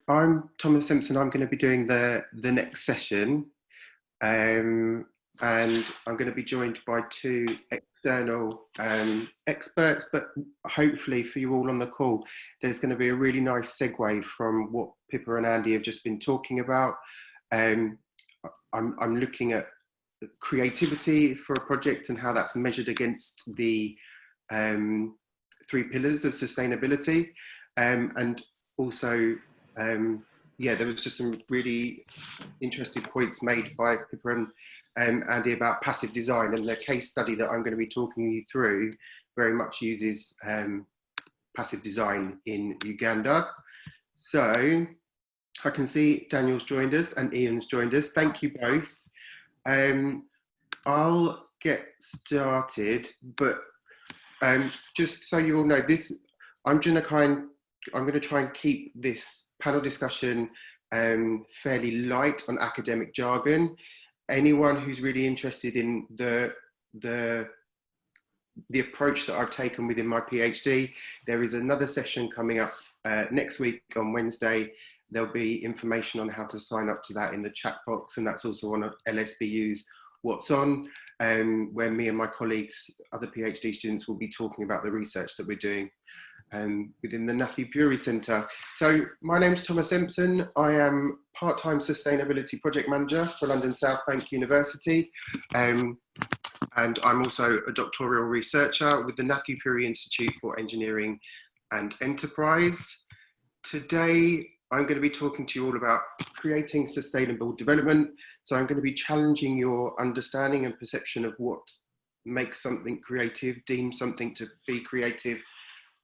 I'm Thomas Empson. I'm going to be doing the next session, and I'm going to be joined by two external experts. But hopefully, for you all on the call, there's going to be a really nice segue from what Pippa and Andy have just been talking about. Um, I'm looking at creativity for a project and how that's measured against the three pillars of sustainability, and also. Yeah, there was just some really interesting points made by Pippa and Andy about passive design, and the case study that I'm going to be talking you through very much uses passive design in Uganda. So I can see Daniel's joined us and Ian's joined us. Thank you both. I'll get started, but just so you all know, I'm going to try and keep this panel discussion fairly light on academic jargon. Anyone who's really interested in the approach that I've taken within my PhD, there is another session coming up next week on Wednesday. There'll be information on how to sign up to that in the chat box, and that's also on LSBU's What's On, where me and my colleagues, other PhD students, will be talking about the research that we're doing within the Nathu Puri Centre. So my name's Thomas Empson. I am part-time sustainability project manager for London South Bank University, and I'm also a doctoral researcher with the Nathu Puri Institute for Engineering and Enterprise. Today I'm going to be talking to you all about creating sustainable development. So I'm going to be challenging your understanding and perception of what makes something creative, deem something to be creative.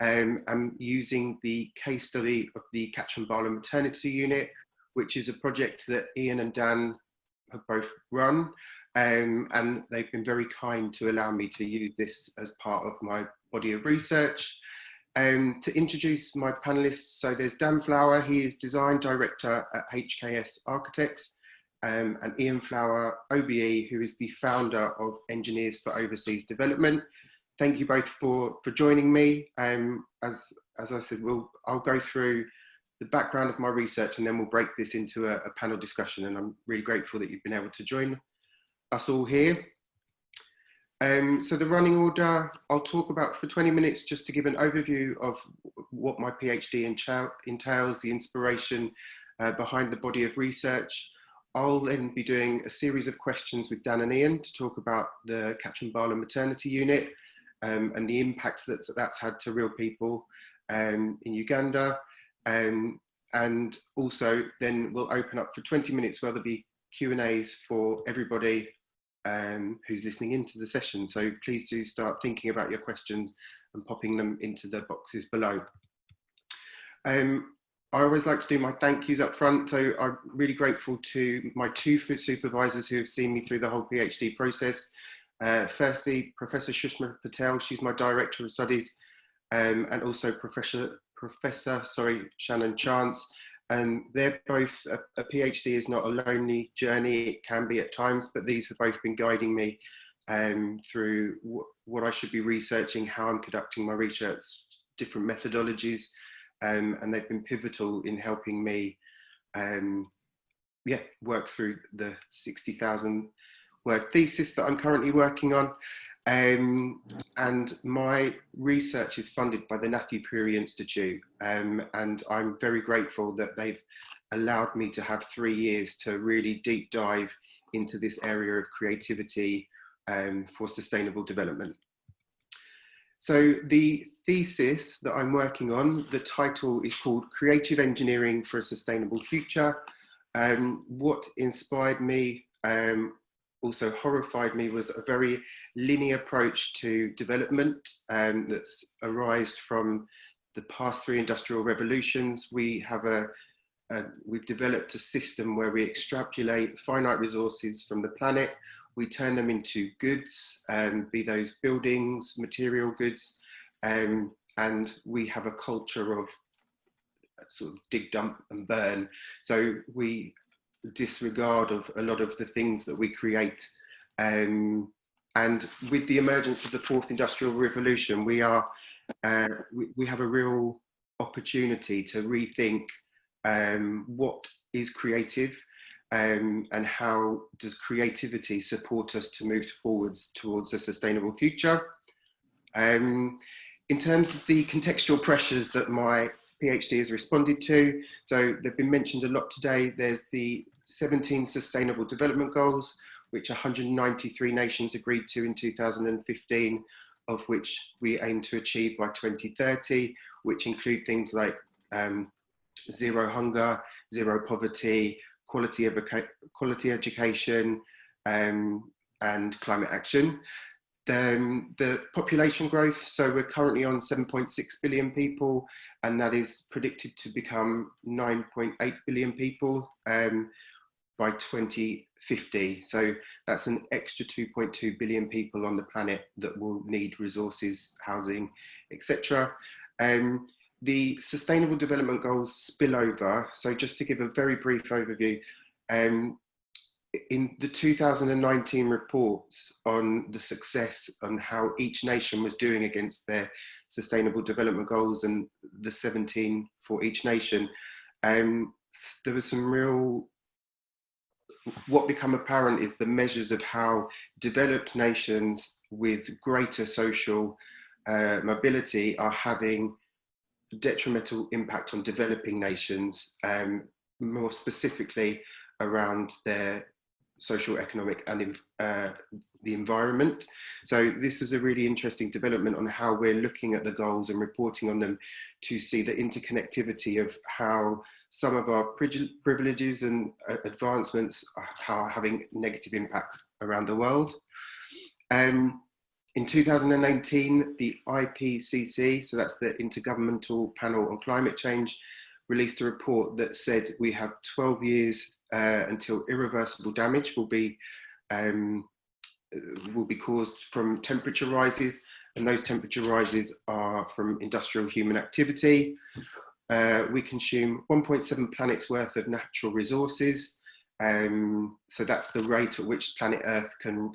I'm using the case study of the Katchumbala Maternity Unit, which is a project that Ian and Dan have both run, and they've been very kind to allow me to use this as part of my body of research. To introduce my panelists, so there's Dan Flower, he is Design Director at HKS Architects, and Ian Flower, OBE, who is the founder of Engineers for Overseas Development. Thank you both for joining me. As I said, I'll go through the background of my research and then we'll break this into a panel discussion, and I'm really grateful that you've been able to join us all here. So the running order, I'll talk about for 20 minutes just to give an overview of what my PhD entails, the inspiration behind the body of research. I'll then be doing a series of questions with Dan and Ian to talk about the Katchumbala Maternity Unit, and the impact that's had to real people in Uganda. And also then we'll open up for 20 minutes where there'll be Q&As for everybody who's listening into the session. So please do start thinking about your questions and popping them into the boxes below. I always like to do my thank yous up front. So I'm really grateful to my two supervisors who have seen me through the whole PhD process. Firstly, Professor Shushma Patel, she's my Director of Studies, and also Professor Shannon Chance. They're both, a PhD is not a lonely journey, it can be at times, but these have both been guiding me through what I should be researching, how I'm conducting my research, different methodologies, and they've been pivotal in helping me work through the 60,000 word thesis that I'm currently working on. And my research is funded by the Nathu Puri Institute, and I'm very grateful that they've allowed me to have 3 years to really deep dive into this area of creativity for sustainable development. So the thesis that I'm working on, the title is called Creative Engineering for a Sustainable Future. What inspired me, also horrified me, was a very linear approach to development that's arisen from the past 3 industrial revolutions. We've developed a system where we extrapolate finite resources from the planet, we turn them into goods, be those buildings, material goods, and we have a culture of sort of dig, dump and burn. So we disregard of a lot of the things that we create. And with the emergence of the 4th Industrial Revolution, we have a real opportunity to rethink what is creative, and how does creativity support us to move forwards towards a sustainable future. In terms of the contextual pressures that my PhD has responded to, so they've been mentioned a lot today. There's the 17 Sustainable Development Goals, which 193 nations agreed to in 2015, of which we aim to achieve by 2030, which include things like zero hunger, zero poverty, quality education, and climate action. The population growth, so we're currently on 7.6 billion people, and that is predicted to become 9.8 billion people by 2050. So that's an extra 2.2 billion people on the planet that will need resources, housing, etc. The Sustainable Development Goals spill over. So just to give a very brief overview, in the 2019 reports on the success and how each nation was doing against their Sustainable Development Goals, and the 17 for each nation, there was some real, what become apparent is the measures of how developed nations with greater social mobility are having detrimental impact on developing nations, more specifically around their social, economic, and the environment. So this is a really interesting development on how we're looking at the goals and reporting on them, to see the interconnectivity of how some of our privileges and advancements are having negative impacts around the world. In 2018, the IPCC, so that's the Intergovernmental Panel on Climate Change, released a report that said we have 12 years until irreversible damage will be caused from temperature rises, and those temperature rises are from industrial human activity. We consume 1.7 planets worth of natural resources, so that's the rate at which planet Earth can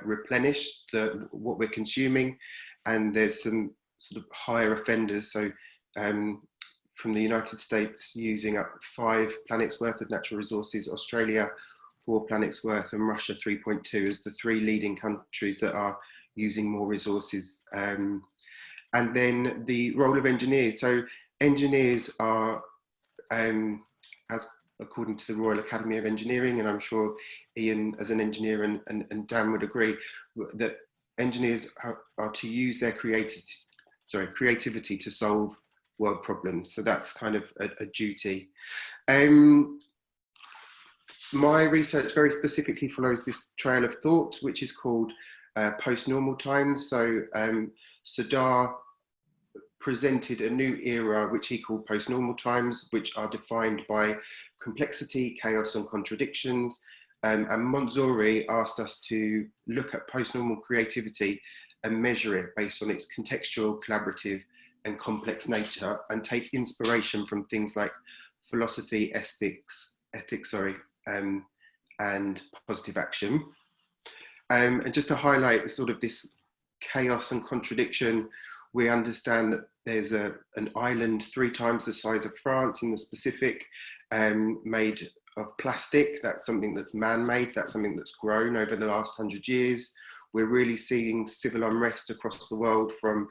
replenish what we're consuming. And there's some sort of higher offenders, so from the United States using up 5 planets worth of natural resources, Australia 4 planets worth, and Russia 3.2 as the 3 leading countries that are using more resources. And then the role of engineers. So engineers are, as according to the Royal Academy of Engineering, and I'm sure Ian as an engineer and Dan would agree, that engineers are to use their creativity to solve world problems. So that's kind of a duty. My research very specifically follows this trail of thought, which is called post-normal times. So Sadar presented a new era, which he called post-normal times, which are defined by complexity, chaos, and contradictions. And Montzori asked us to look at post-normal creativity and measure it based on its contextual, collaborative, and complex nature, and take inspiration from things like philosophy, ethics, and positive action. And just to highlight sort of this chaos and contradiction, we understand that there's an island 3 times the size of France in the Pacific, made of plastic. That's something that's man-made, that's something that's grown over the last 100 years. We're really seeing civil unrest across the world, from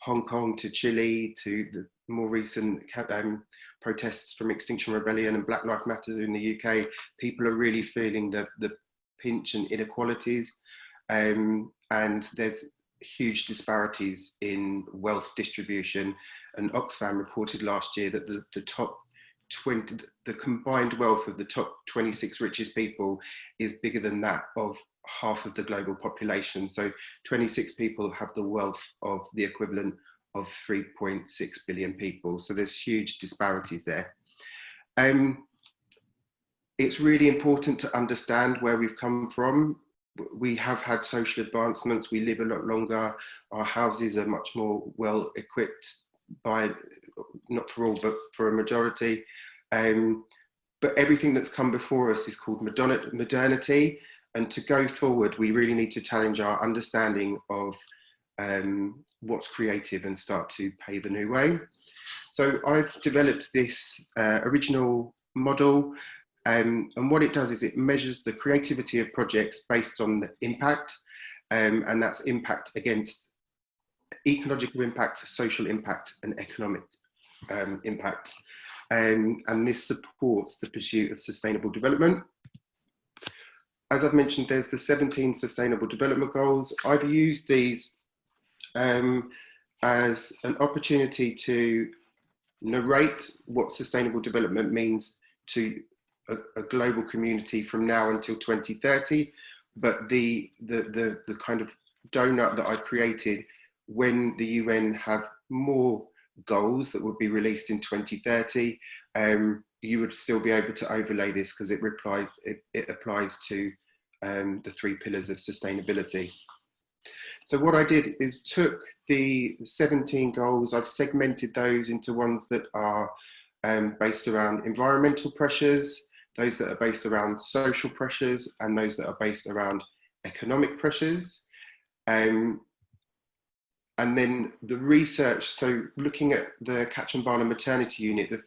Hong Kong to Chile to the more recent protests from Extinction Rebellion and Black Lives Matter in the UK. People are really feeling the pinch and inequalities, and there's huge disparities in wealth distribution. And Oxfam reported last year that the top 20, the combined wealth of the top 26 richest people is bigger than that of half of the global population. So 26 people have the wealth of the equivalent of 3.6 billion people. So there's huge disparities there. It's really important to understand where we've come from. We have had social advancements, we live a lot longer, our houses are much more well equipped by, not for all, but for a majority. But everything that's come before us is called modernity. And to go forward, we really need to challenge our understanding of what's creative and start to pave a new way. So I've developed this original model, and what it does is it measures the creativity of projects based on the impact, and that's impact against ecological impact, social impact, and economic impact. And this supports the pursuit of sustainable development. As I've mentioned, there's the 17 Sustainable Development Goals. I've used these as an opportunity to narrate what sustainable development means to a global community from now until 2030. But the kind of donut that I've created, when the UN have more goals that would be released in 2030, you would still be able to overlay this because it applies to the 3 pillars of sustainability. So what I did is took the 17 goals, I've segmented those into ones that are based around environmental pressures, those that are based around social pressures, and those that are based around economic pressures. And then the research, so looking at the Katchumbala Maternity Unit, the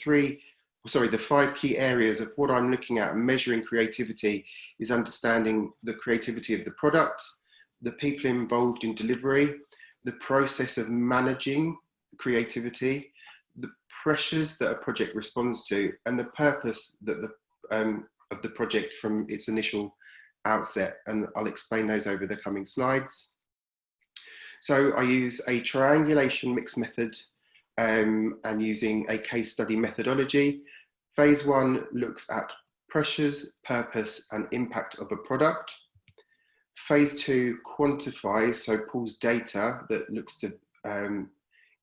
5 key areas of what I'm looking at and measuring creativity is understanding the creativity of the product, the people involved in delivery, the process of managing creativity, the pressures that a project responds to, and the purpose that of the project from its initial outset. And I'll explain those over the coming slides. So I use a triangulation mix method and using a case study methodology. Phase 1 looks at pressures, purpose, and impact of a product. Phase 2 quantifies, so pulls data that looks to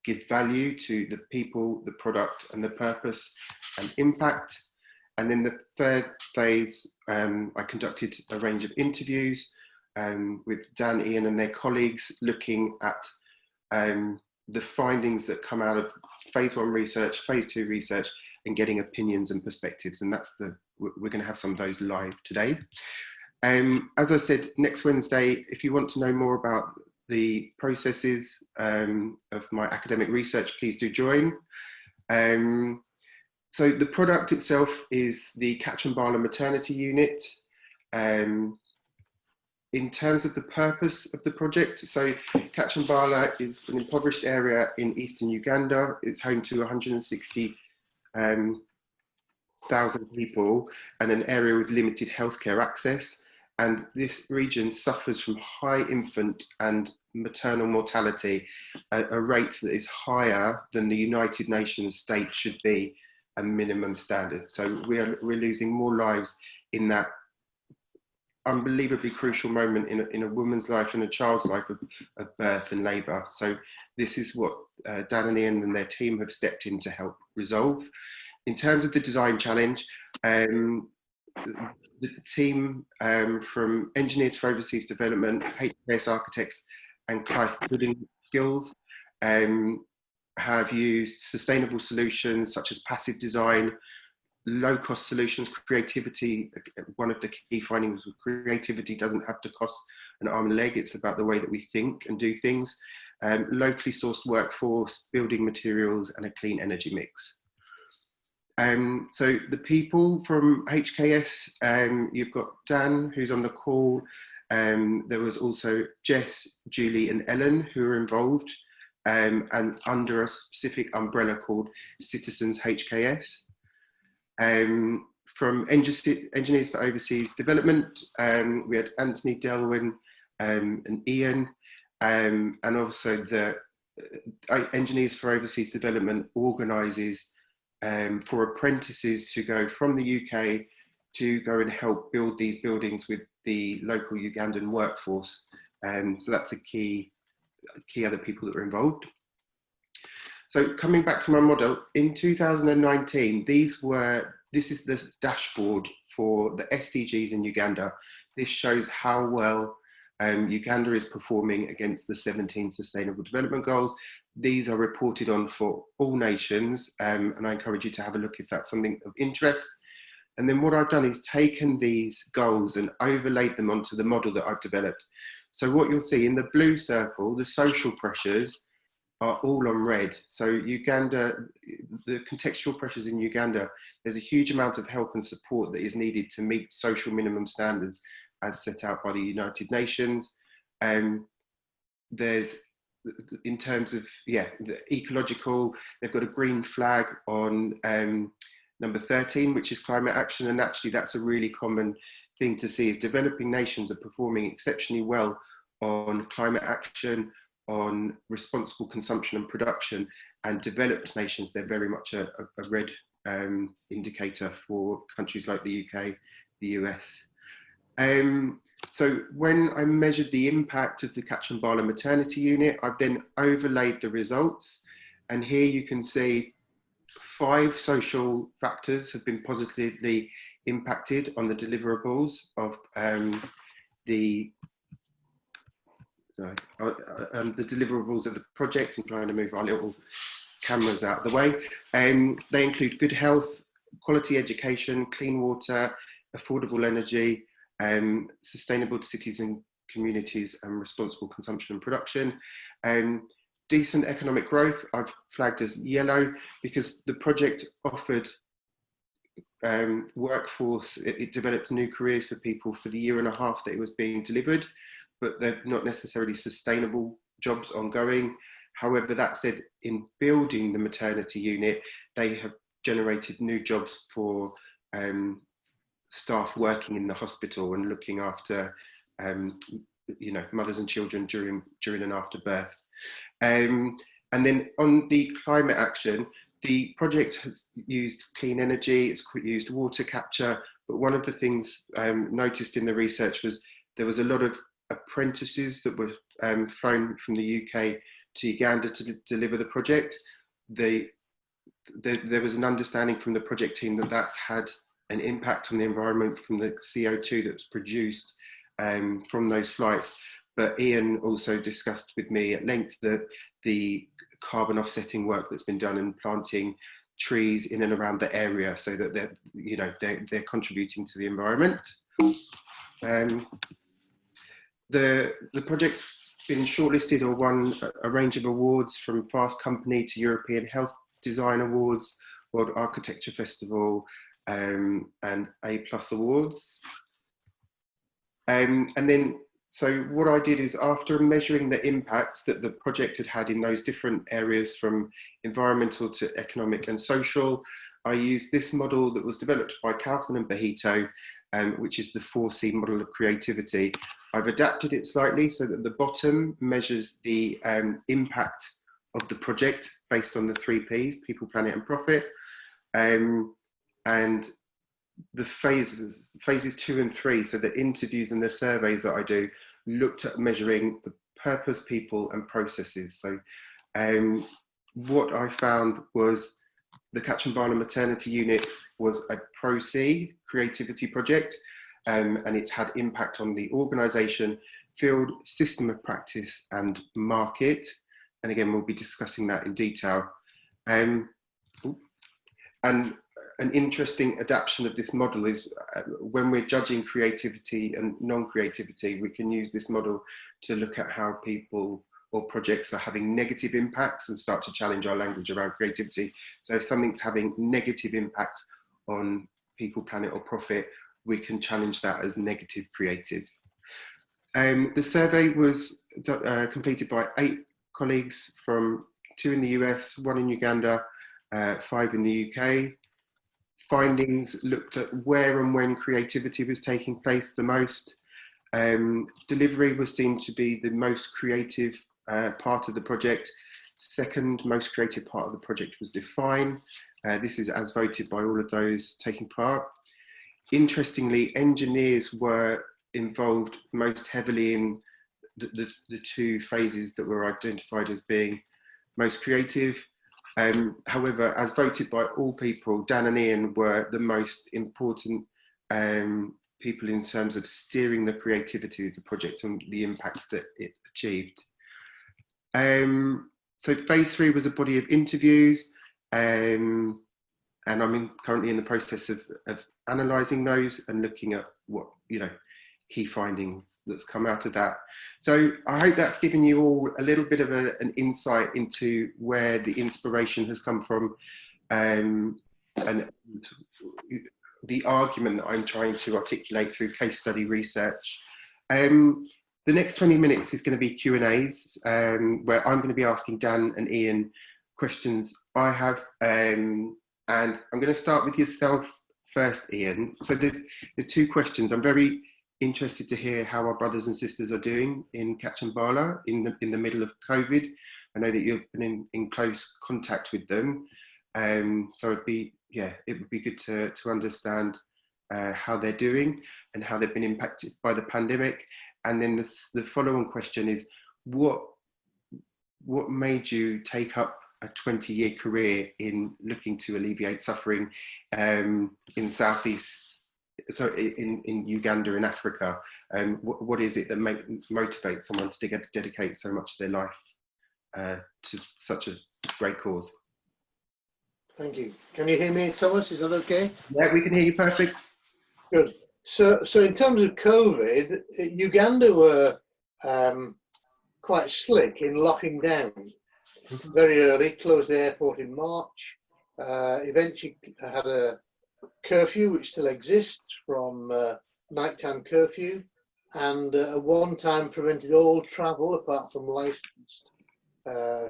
give value to the people, the product, and the purpose and impact. And then the third phase, I conducted a range of interviews with Dan, Ian, and their colleagues, looking at the findings that come out of phase 1 research, phase 2 research, and getting opinions and perspectives. And we're going to have some of those live today. As I said, next Wednesday, if you want to know more about the processes of my academic research, please do join. So the product itself is the Katchumbala Maternity Unit. In terms of the purpose of the project, so Kachumbala is an impoverished area in eastern Uganda. It's home to 160,000 people and an area with limited healthcare access. And this region suffers from high infant and maternal mortality, a rate that is higher than the United Nations state should be a minimum standard. So we're losing more lives in that unbelievably crucial moment in a woman's life and a child's life of birth and labour. So this is what Dan and Ian and their team have stepped in to help resolve. In terms of the design challenge, the team from Engineers for Overseas Development, HKS Architects, and Clive Building Skills have used sustainable solutions such as passive design, low-cost solutions, creativity. One of the key findings with creativity doesn't have to cost an arm and a leg. It's about the way that we think and do things. Locally sourced workforce, building materials, and a clean energy mix. So the people from HKS, you've got Dan, who's on the call. There was also Jess, Julie, and Ellen who were involved, and under a specific umbrella called Citizens HKS. From Engineers for Overseas Development, we had Anthony Delwyn and Ian, and also the Engineers for Overseas Development organises for apprentices to go from the UK to go and help build these buildings with the local Ugandan workforce. So that's a key other people that were involved. So coming back to my model, in 2019, this is the dashboard for the SDGs in Uganda. This shows how well Uganda is performing against the 17 Sustainable Development Goals. These are reported on for all nations, and I encourage you to have a look if that's something of interest. And then what I've done is taken these goals and overlaid them onto the model that I've developed. So what you'll see in the blue circle, the social pressures, are all on red. So Uganda, the contextual pressures in Uganda, there's a huge amount of help and support that is needed to meet social minimum standards as set out by the United Nations. There's, in terms of, yeah, the ecological, they've got a green flag on number 13, which is climate action. And actually that's a really common thing to see, is developing nations are performing exceptionally well on climate action, on responsible consumption and production, and developed nations, they're very much a red indicator for countries like the UK, the US. So when I measured the impact of the Katchumbala Maternity Unit, I've then overlaid the results. And here you can see 5 social factors have been positively impacted on the deliverables of the deliverables of the project. I'm trying to move our little cameras out of the way. They include good health, quality education, clean water, affordable energy, sustainable cities and communities, and responsible consumption and production. Decent economic growth, I've flagged as yellow, because the project offered workforce, it developed new careers for people for the year and a half that it was being delivered, but they're not necessarily sustainable jobs ongoing. However, that said, in building the maternity unit, they have generated new jobs for staff working in the hospital and looking after mothers and children during and after birth. And then on the climate action, the project has used clean energy, it's used water capture, but one of the things noticed in the research was there was a lot of apprentices that were flown from the UK to Uganda to deliver the project. There was an understanding from the project team that that's had an impact on the environment from the CO2 that's produced from those flights. But Ian also discussed with me at length the carbon offsetting work that's been done in planting trees in and around the area, so that they're contributing to the environment. The project's been shortlisted or won a range of awards, from Fast Company to European Health Design Awards, World Architecture Festival, and A+ awards. And then, so what I did is, after measuring the impact that the project had in those different areas, from environmental to economic and social, I used this model that was developed by Kaufman and Bahito, which is the 4C model of creativity. I've adapted it slightly so that the bottom measures the impact of the project based on the 3 Ps, people, planet and profit. And the phases 2 and 3, so the interviews and the surveys that I do, looked at measuring the purpose, people and processes. So what I found was the Katchumbala Maternity Unit was a Pro-C creativity project, and it's had impact on the organisation, field, system of practice and market. And again, we'll be discussing that in detail. And an interesting adaptation of this model is when we're judging creativity and non-creativity, we can use this model to look at how people or projects are having negative impacts and start to challenge our language around creativity. So if something's having negative impact on people, planet or profit, we can challenge that as negative creative. The survey was completed by 8 colleagues, from 2 in the US, 1 in Uganda, 5 in the UK. Findings looked at where and when creativity was taking place the most. Delivery was seen to be the most creative part of the project. Second most creative part of the project was define. This is as voted by all of those taking part. Interestingly, engineers were involved most heavily in the 2 phases that were identified as being most creative. However, as voted by all people, Dan and Ian were the most important people in terms of steering the creativity of the project and the impacts that it achieved. So phase 3 was a body of interviews, and I'm currently in the process of analysing those and looking at what, key findings that's come out of that. So I hope that's given you all a little bit of an insight into where the inspiration has come from, and the argument that I'm trying to articulate through case study research. The next 20 minutes is going to be Q&As, where I'm going to be asking Dan and Ian questions I have, and I'm going to start with yourself first, Ian. So there's two questions. I'm very interested to hear how our brothers and sisters are doing in Kachumbala in the middle of COVID. I know that you've been in close contact with them, so it would be good to understand how they're doing and how they've been impacted by the pandemic. And then the following question is, what made you take up a 20-year career in looking to alleviate suffering in Uganda in Africa? What is it that motivates someone to dedicate so much of their life to such a great cause? Thank you. Can you hear me, Thomas? Is that okay? Yeah, we can hear you perfect. Good. So in terms of COVID, Uganda were quite slick in locking down very early, closed the airport in March, eventually had a curfew which still exists from nighttime curfew, and at one time prevented all travel apart from licensed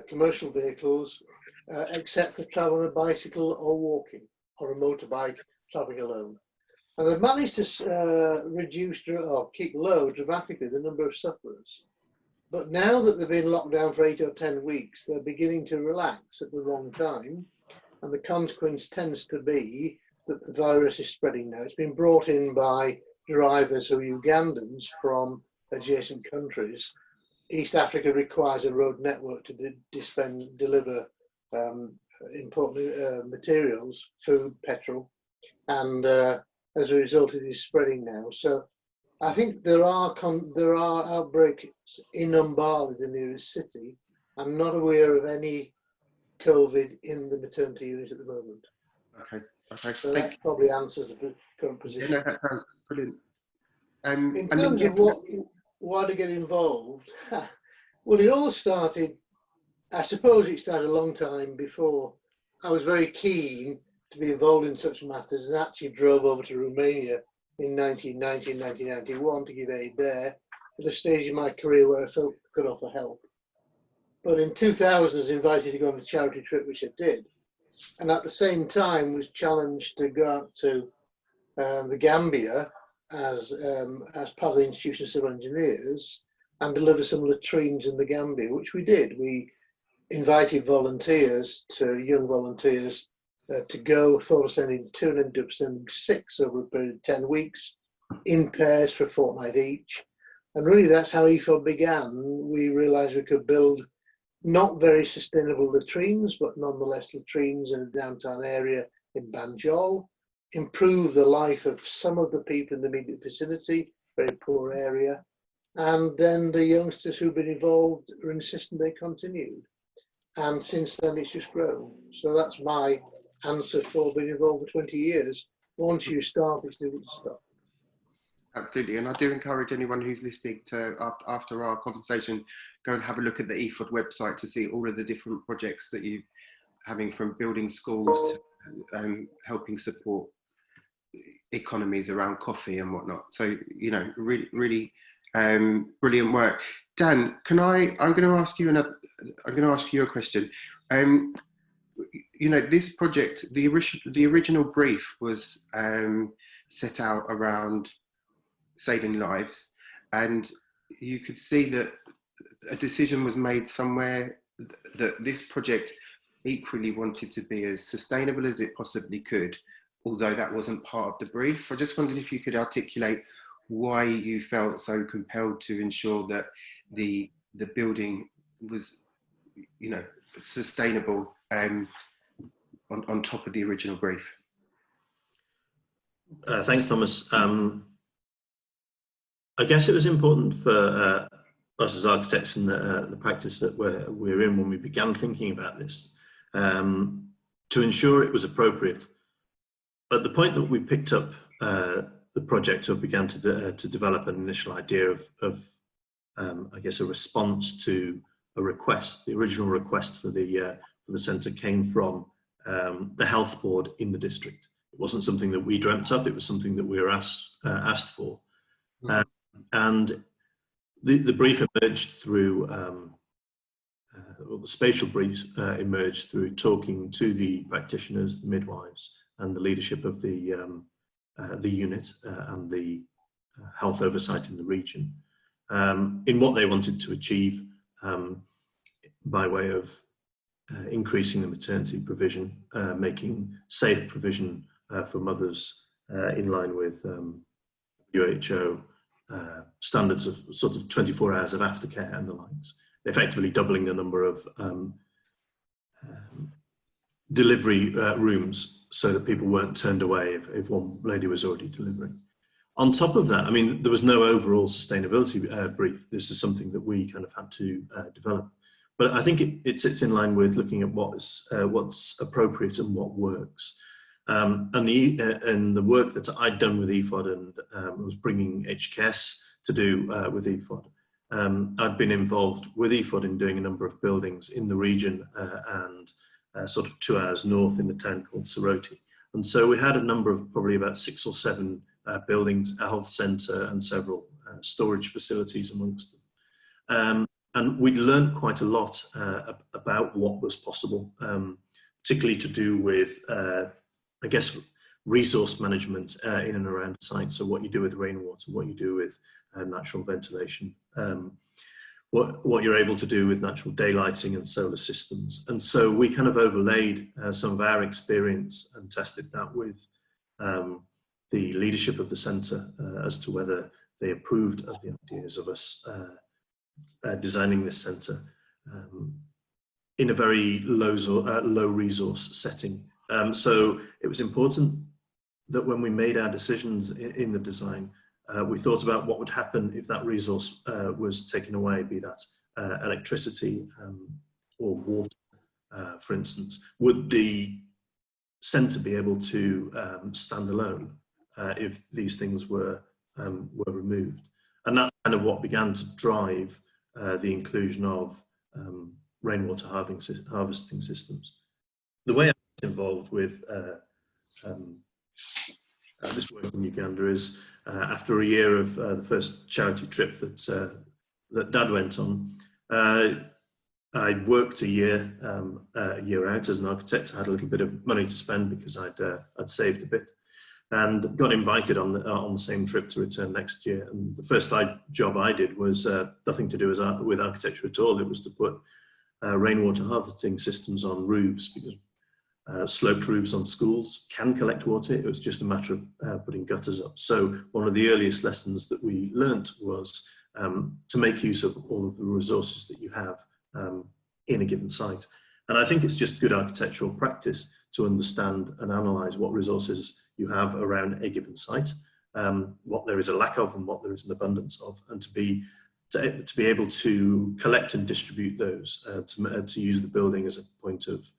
commercial vehicles, except for travel on a bicycle or walking, or a motorbike travelling alone. And they've managed to reduce or keep low dramatically the number of sufferers. But now that they've been locked down for 8 or 10 weeks, they're beginning to relax at the wrong time. And the consequence tends to be that the virus is spreading now. It's been brought in by drivers who are Ugandans from adjacent countries. East Africa requires a road network to deliver important materials, food, petrol, and as a result, it is spreading now. So I think there are outbreaks in Umbali, the nearest city. I'm not aware of any COVID in the maternity unit at the moment. Okay. So that probably answers the current position. Yeah, no, that sounds brilliant. In terms of why to get involved, well, it all started, I suppose it started a long time before. I was very keen to be involved in such matters and actually drove over to Romania in 1990 and 1991 to give aid there, at a stage in my career where I felt I could offer help. But in 2000 I was invited to go on a charity trip, which I did, and at the same time was challenged to go out to the Gambia as part of the Institution of Civil Engineers and deliver some latrines in the Gambia, which we did. We invited volunteers, young volunteers, to go, thought of sending 2 and ended up sending 6 over a period of 10 weeks in pairs for a fortnight each. And really that's how EFOD began. We realized we could build not very sustainable latrines, but nonetheless latrines in a downtown area in Banjul, improve the life of some of the people in the immediate vicinity, very poor area. And then the youngsters who've been involved are insisting they continued. And since then it's just grown. So that's my answer for being involved for 20 years. Once you start, it's difficult to stop. Absolutely, and I do encourage anyone who's listening to, after our conversation, go and have a look at the EFOD website to see all of the different projects that you're having, from building schools to helping support economies around coffee and whatnot. So, you know, really brilliant work. Dan, I'm going to ask you a question. You know, this project, the original brief was set out around saving lives, and you could see that a decision was made somewhere that this project equally wanted to be as sustainable as it possibly could, although that wasn't part of the brief. I just wondered if you could articulate why you felt so compelled to ensure that the building was, you know, sustainable on top of the original brief. Thanks, Thomas. I guess it was important for us as architects and the practice that we're in when we began thinking about this, to ensure it was appropriate. At the point that we picked up the project began to develop an initial idea of I guess, a response to a request. The original request for the centre came from the health board in the district. It wasn't something that we dreamt up. It was something that we were asked for. And the brief emerged through, or the spatial brief emerged through talking to the practitioners, the midwives, and the leadership of the unit and the health oversight in the region, in what they wanted to achieve by way of increasing the maternity provision, making safe provision for mothers in line with WHO standards of sort of 24 hours of aftercare and the likes, effectively doubling the number of delivery rooms so that people weren't turned away if one lady was already delivering. On top of that, I mean, there was no overall sustainability brief. This is something that we kind of had to develop. But I think it sits in line with looking at what's appropriate and what works. And the work that I'd done with EFOD and was bringing HKS to do with EFOD. I'd been involved with EFOD in doing a number of buildings in the region and sort of 2 hours north in the town called Soroti. And so we had a number of probably about 6 or 7 buildings, a health centre and several storage facilities amongst them. And we'd learned quite a lot about what was possible, particularly to do with, I guess, resource management in and around the site. So what you do with rainwater, what you do with natural ventilation, what you're able to do with natural daylighting and solar systems. And so we kind of overlaid some of our experience and tested that with the leadership of the centre as to whether they approved of the ideas of us designing this centre in a very low resource setting. So it was important that when we made our decisions in the design, we thought about what would happen if that resource was taken away, be that electricity or water, for instance. Would the centre be able to stand alone if these things were removed? And that's kind of what began to drive the inclusion of rainwater harvesting systems. The way I was involved with this work in Uganda is after a year of the first charity trip that Dad went on, I worked a year out as an architect. I had a little bit of money to spend because I'd saved a bit, and got invited on the same trip to return next year. And the first job I did was nothing to do with architecture at all. It was to put rainwater harvesting systems on roofs, because sloped roofs on schools can collect water. It was just a matter of putting gutters up. So one of the earliest lessons that we learnt was to make use of all of the resources that you have in a given site. And I think it's just good architectural practice to understand and analyse what resources you have around a given site, what there is a lack of and what there is an abundance of, and to be able to collect and distribute those, to use the building as a point of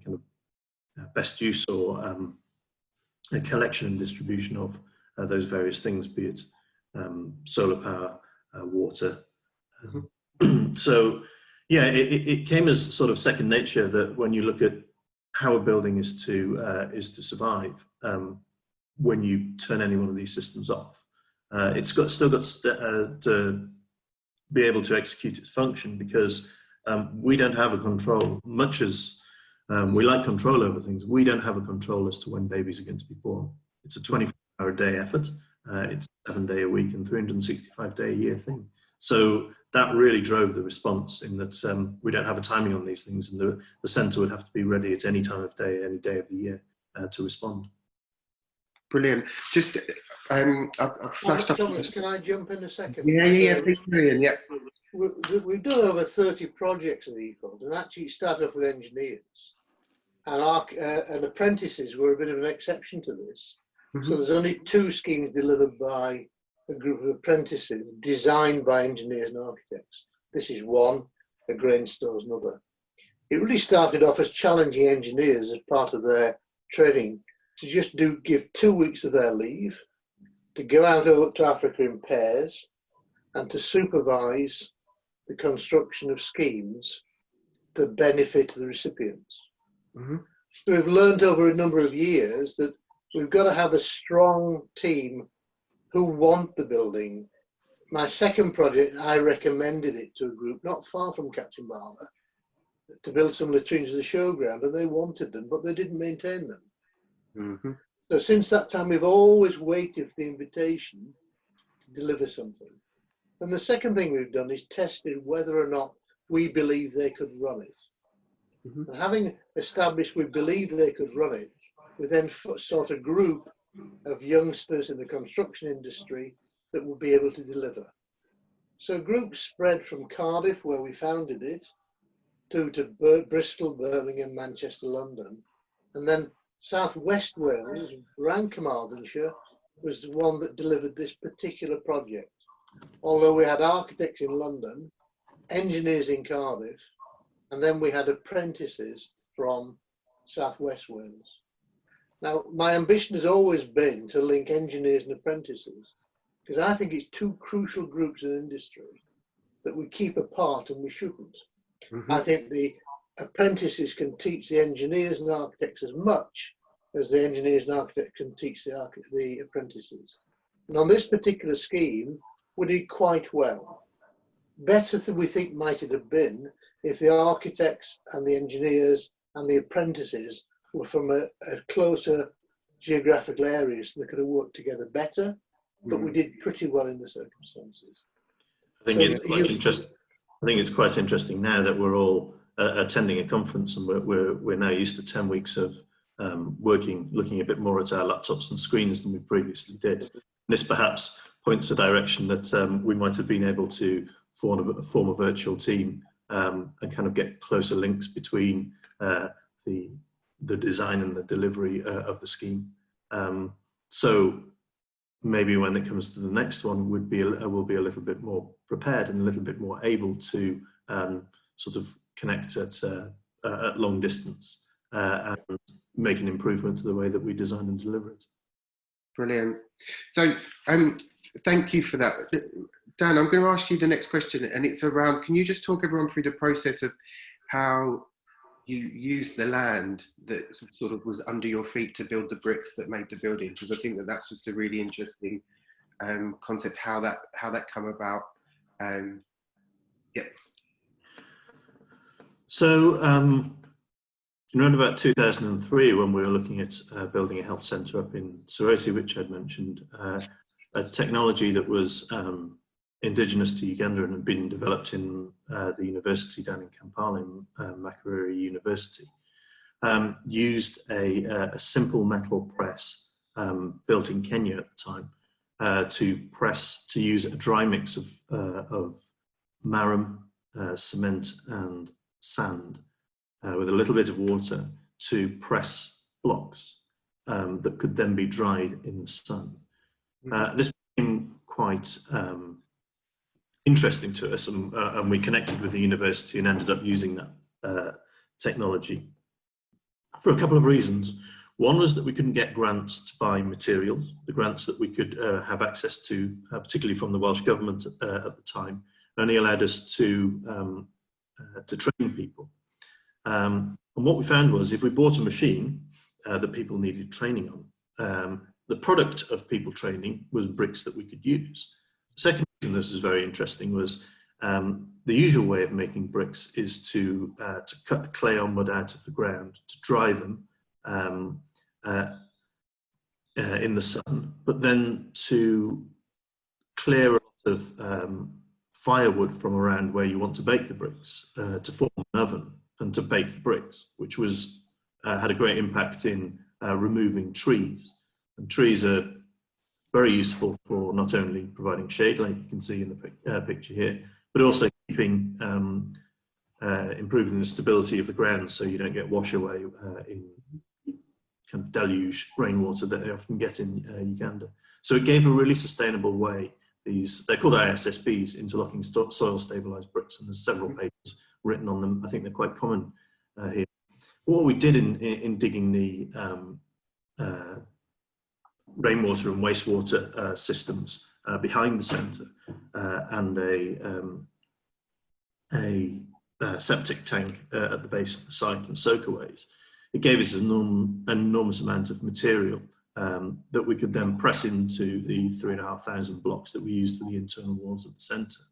kind of best use or a collection and distribution of those various things, be it solar power, water. So yeah, it came as sort of second nature that when you look at how a building is to survive, when you turn any one of these systems off, it's still got to be able to execute its function, because we don't have a control, much as we like control over things. We don't have a control as to when babies are going to be born. It's a 24-hour-a-day effort. It's a 7-day-a-week and 365-day-a-year thing. So that really drove the response, in that we don't have a timing on these things, and the centre would have to be ready at any time of day, any day of the year to respond. Brilliant. Just I've flashed up. Thomas, can I jump in a second? Yeah, please, Marion, yeah. We've done over 30 projects at EFOD, and actually it started off with engineers. And apprentices were a bit of an exception to this. Mm-hmm. So there's only 2 schemes delivered by a group of apprentices, designed by engineers and architects. This is one, a grain store's another. It really started off as challenging engineers as part of their training to just give 2 weeks of their leave to go out to Africa in pairs and to supervise the construction of schemes that benefit the recipients. Mm-hmm. So we've learned over a number of years that we've got to have a strong team who want the building. My second project, I recommended it to a group not far from Kachumbala to build some latrines at the showground, and they wanted them, but they didn't maintain them. Mm-hmm. So since that time, we've always waited for the invitation to deliver something. And the second thing we've done is tested whether or not we believe they could run it. Mm-hmm. And having established we believe they could run it, we then sought a group of youngsters in the construction industry that will be able to deliver. So groups spread from Cardiff, where we founded it, to Bristol, Birmingham, Manchester, London. And then South West Wales, around Carmarthenshire, was the one that delivered this particular project. Although we had architects in London, engineers in Cardiff, and then we had apprentices from South West Wales. Now, my ambition has always been to link engineers and apprentices, because I think it's two crucial groups in the industry that we keep apart and we shouldn't. Mm-hmm. I think the apprentices can teach the engineers and architects as much as the engineers and architects can teach the apprentices. And on this particular scheme, we did quite well. Better than we think might it have been if the architects and the engineers and the apprentices were from a closer geographical area, so they could have worked together better, but we did pretty well in the circumstances. I think it's quite interesting now that we're all attending a conference, and we're now used to 10 weeks of looking a bit more at our laptops and screens than we previously did. And this perhaps points a direction that we might have been able to form a virtual team and kind of get closer links between the design and the delivery of the scheme. So maybe when it comes to the next one, we'll be a little bit more prepared and a little bit more able to sort of connect at long distance and make an improvement to the way that we design and deliver it. Brilliant. So thank you for that. Dan, I'm going to ask you the next question, and it's around, can you just talk everyone through the process of how you used the land that sort of was under your feet to build the bricks that made the building? Because I think that that's just a really interesting concept, how that come about. Yeah. So around about 2003, when we were looking at building a health centre up in Soroti, which I'd mentioned, a technology that was indigenous to Uganda and had been developed in the university down in Kampala, in Makerere University, used a simple metal press built in Kenya at the time to use a dry mix of marram, cement and sand with a little bit of water to press blocks that could then be dried in the sun. This became quite interesting to us, and we connected with the university and ended up using that technology for a couple of reasons. One was that we couldn't get grants to buy materials. The grants that we could have access to, particularly from the Welsh Government at the time, only allowed us to train people. And what we found was, if we bought a machine that people needed training on, the product of people training was bricks that we could use. The second reason this is very interesting was the usual way of making bricks is to cut clay or mud out of the ground, to dry them in the sun, but then to clear a lot of firewood from around where you want to bake the bricks to form an oven and to bake the bricks, which was had a great impact in removing trees. And trees are very useful for not only providing shade, like you can see in the picture here, but also keeping improving the stability of the ground, so you don't get wash away in kind of deluge rainwater that they often get in Uganda. So it gave a really sustainable way. They're called ISSBs, interlocking soil stabilized bricks, and there's several papers written on them. I think they're quite common here. What we did in digging the rainwater and wastewater systems behind the centre, and a septic tank at the base of the site and soakaways. It gave us an enormous amount of material that we could then press into the 3,500 blocks that we used for the internal walls of the centre.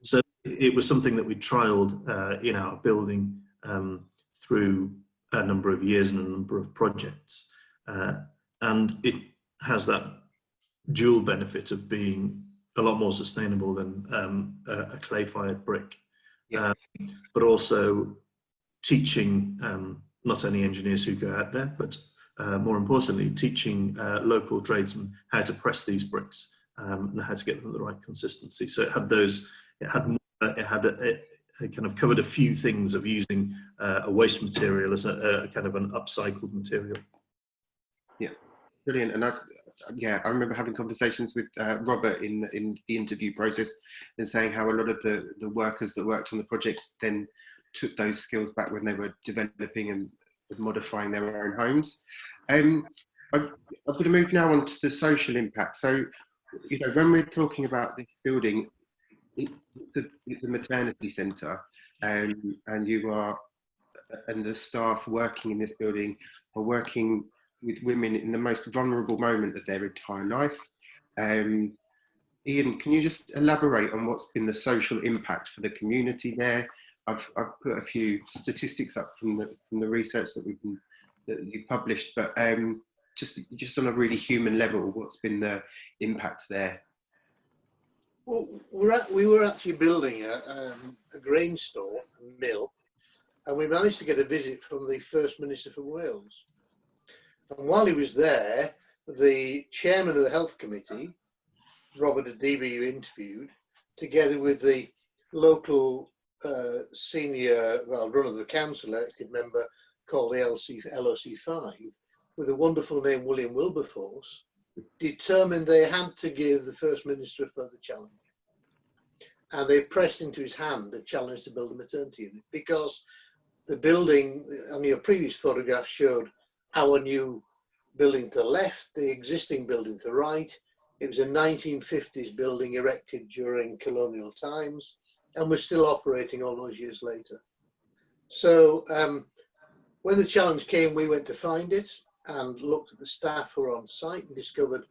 So it was something that we trialled in our building through a number of years and a number of projects. And it has that dual benefit of being a lot more sustainable than a clay-fired brick. Yeah. But also teaching not only engineers who go out there, but more importantly, teaching local tradesmen how to press these bricks and how to get them the right consistency. So it kind of covered a few things of using a waste material as a kind of an upcycled material. Yeah, brilliant. And I remember having conversations with Robert in the interview process and saying how a lot of the workers that worked on the projects then took those skills back when they were developing and modifying their own homes. I'm going to move now on to the social impact. So, you know, when we're talking about this building, it's a maternity centre, and you are, and the staff working in this building are working with women in the most vulnerable moment of their entire life. Ian, can you just elaborate on what's been the social impact for the community there? I've put a few statistics up from the research that you published, but just on a really human level, what's been the impact there? Well, we were actually building a grain store, a mill, and we managed to get a visit from the First Minister for Wales. And while he was there, the chairman of the health committee, Robert DBU, interviewed, together with the local senior, run of the council elected member called the LOC5, with a wonderful name, William Wilberforce, determined they had to give the First Minister a further challenge. And they pressed into his hand a challenge to build a maternity unit, because the building on your previous photograph showed our new building to the left, the existing building to the right. It was a 1950s building erected during colonial times and was still operating all those years later. So when the challenge came, we went to find it and looked at the staff who were on site and discovered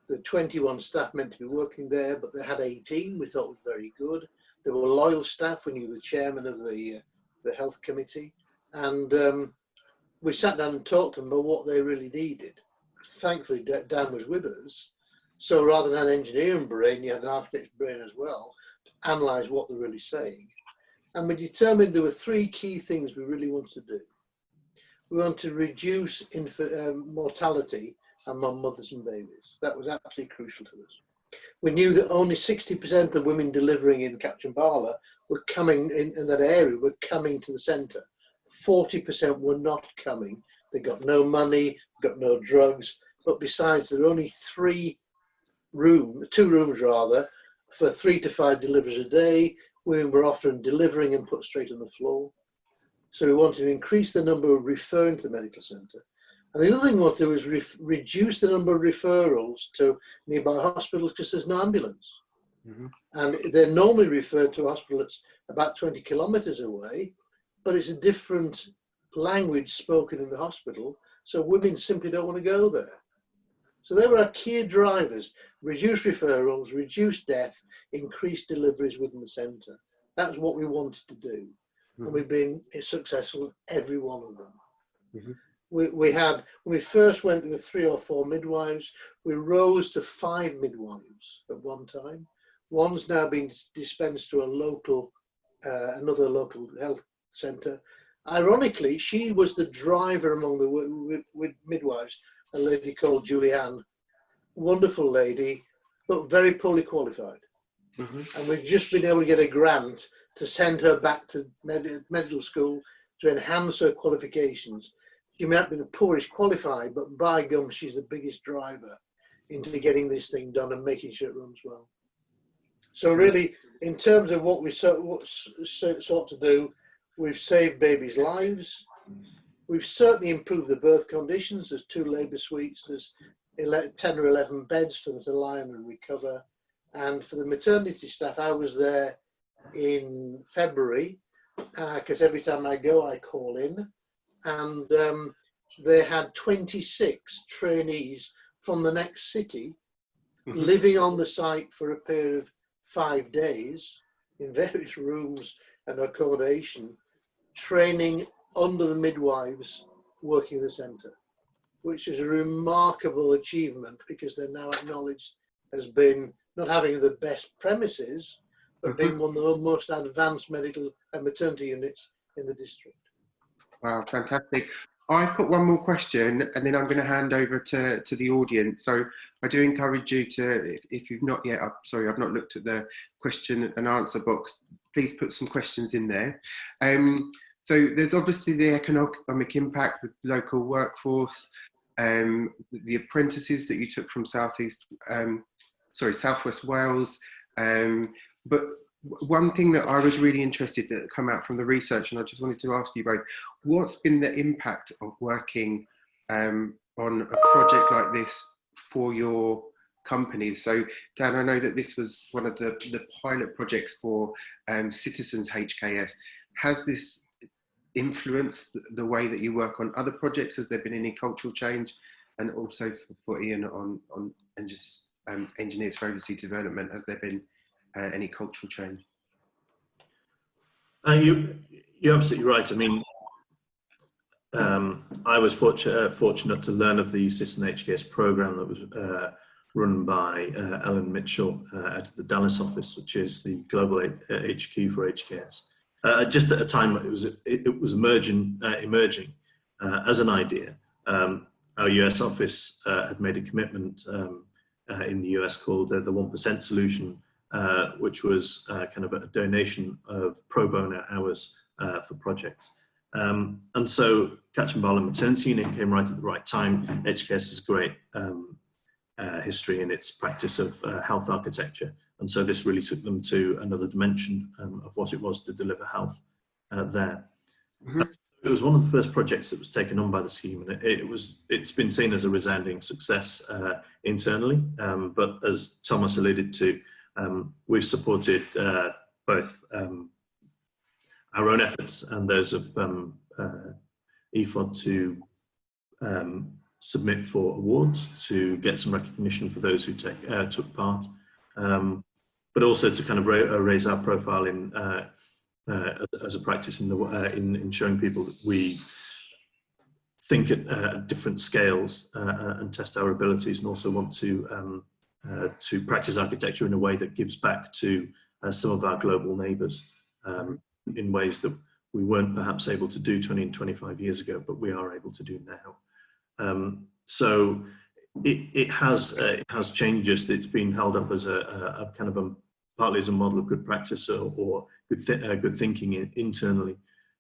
the 21 staff meant to be working there, but they had 18, we thought was very good. There were loyal staff. We knew the chairman of the health committee, and we sat down and talked to them about what they really needed. Thankfully, Dan was with us, so rather than an engineering brain, you had an architect's brain as well to analyse what they're really saying. And we determined there were three key things we really wanted to do. We wanted to reduce mortality among mothers and babies. That was absolutely crucial to us. We knew that only 60% of women delivering in Kachumbala were coming in that area, were coming to the centre. 40% were not coming. They got no money, got no drugs, but besides, there were only two rooms rather, for 3 to 5 deliveries a day. Women were often delivering and put straight on the floor. So we wanted to increase the number of referring to the medical centre. And the other thing we want to do is reduce the number of referrals to nearby hospitals because there's no ambulance. Mm-hmm. And they're normally referred to a hospital that's about 20 kilometres away, but it's a different language spoken in the hospital, so women simply don't want to go there. So they were our key drivers: reduce referrals, reduce death, increase deliveries within the centre. That's what we wanted to do. Mm-hmm. And we've been successful in every one of them. Mm-hmm. When we first went with 3 or 4 midwives, we rose to 5 midwives at one time. One's now been dispensed to another local health centre. Ironically, she was the driver among the midwives, a lady called Julianne, wonderful lady, but very poorly qualified. Mm-hmm. And we've just been able to get a grant to send her back to medical school to enhance her qualifications. She might be the poorest qualified, but by gum, she's the biggest driver into getting this thing done and making sure it runs well. So really, in terms of what we sought to do, we've saved babies' lives. We've certainly improved the birth conditions. There's 2 labour suites. There's 10 or 11 beds for them to lie on and recover. And for the maternity staff, I was there in February, because every time I go, I call in. And they had 26 trainees from the next city living on the site for a period of 5 days in various rooms and accommodation, training under the midwives working the centre, which is a remarkable achievement because they're now acknowledged as being not having the best premises, but being one of the most advanced medical and maternity units in the district. Wow, fantastic. I've got one more question and then I'm going to hand over to the audience. So I do encourage you to, if you've not yet, sorry, I've not looked at the question and answer box, please put some questions in there. So there's obviously the economic impact with local workforce, the apprentices that you took from Southwest Wales. But one thing that I was really interested that come out from the research, and I just wanted to ask you both, what's been the impact of working on a project like this for your companies? So Dan, I know that this was one of the pilot projects for Citizens HKS. Has this influenced the way that you work on other projects? Has there been any cultural change? And also for Ian on and just Engineers for Overseas Development, has there been any cultural change? You're absolutely right. I mean, I was fortunate to learn of the Citizen HKS program that was run by Ellen Mitchell out of the Dallas office, which is the global HQ for HKS. Just at a time it was emerging as an idea. Our US office had made a commitment in the US called the 1% Solution, which was kind of a donation of pro bono hours for projects. And so Katchumbala Maternity Unit came right at the right time. HKS has great history in its practice of health architecture. And so this really took them to another dimension of what it was to deliver health there. It was one of the first projects that was taken on by the scheme, and it's been seen as a resounding success internally. But as Thomas alluded to, we've supported both our own efforts and those of EFOD to submit for awards to get some recognition for those who took part, but also to kind of raise our profile in as a practice in showing people that we think at different scales and test our abilities, and also want to practice architecture in a way that gives back to some of our global neighbours in ways that we weren't perhaps able to do 20 and 25 years ago, but we are able to do now. So it has changed. Just it's been held up as a kind of partly as a model of good practice or good thinking internally.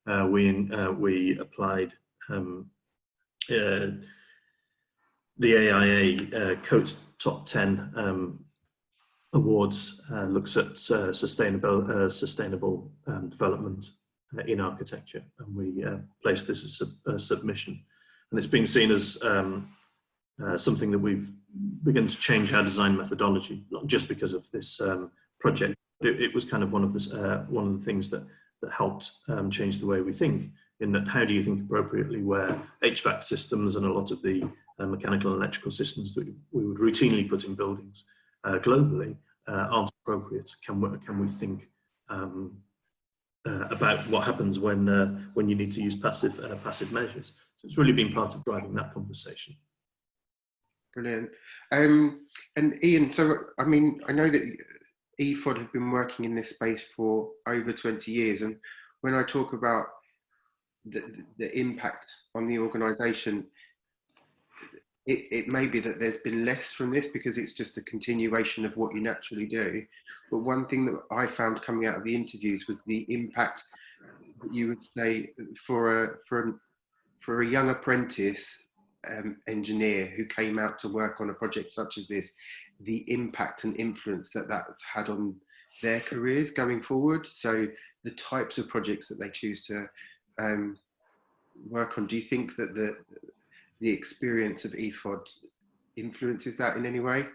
We applied the AIA Coats Top 10 Awards, looks at sustainable development in architecture, and we placed this as a submission. And it's been seen as something that we've begun to change our design methodology, not just because of this project. It was kind of one of the things that helped change the way we think, in that how do you think appropriately where HVAC systems and a lot of the mechanical and electrical systems that we would routinely put in buildings globally aren't appropriate. Can we think about what happens when you need to use passive measures? So it's really been part of driving that conversation. Brilliant. And Ian, so I mean, I know that EFOD have been working in this space for over 20 years, and when I talk about the impact on the organisation, it may be that there's been less from this because it's just a continuation of what you naturally do. But one thing that I found coming out of the interviews was the impact that you would say for a young apprentice engineer who came out to work on a project such as this, the impact and influence that that's had on their careers going forward. So the types of projects that they choose to work on. Do you think that the experience of EFOD influences that in any way?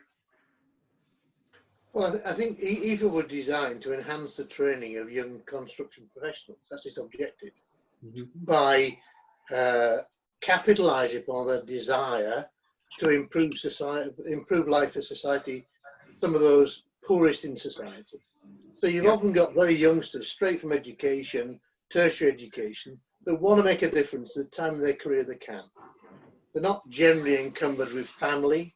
Well, I think EVA were designed to enhance the training of young construction professionals. That's its objective. By capitalising upon their desire to improve society, improve life for society, some of those poorest in society. So you've often got very youngsters straight from education, tertiary education, that want to make a difference at the time of their career they can. They're not generally encumbered with family,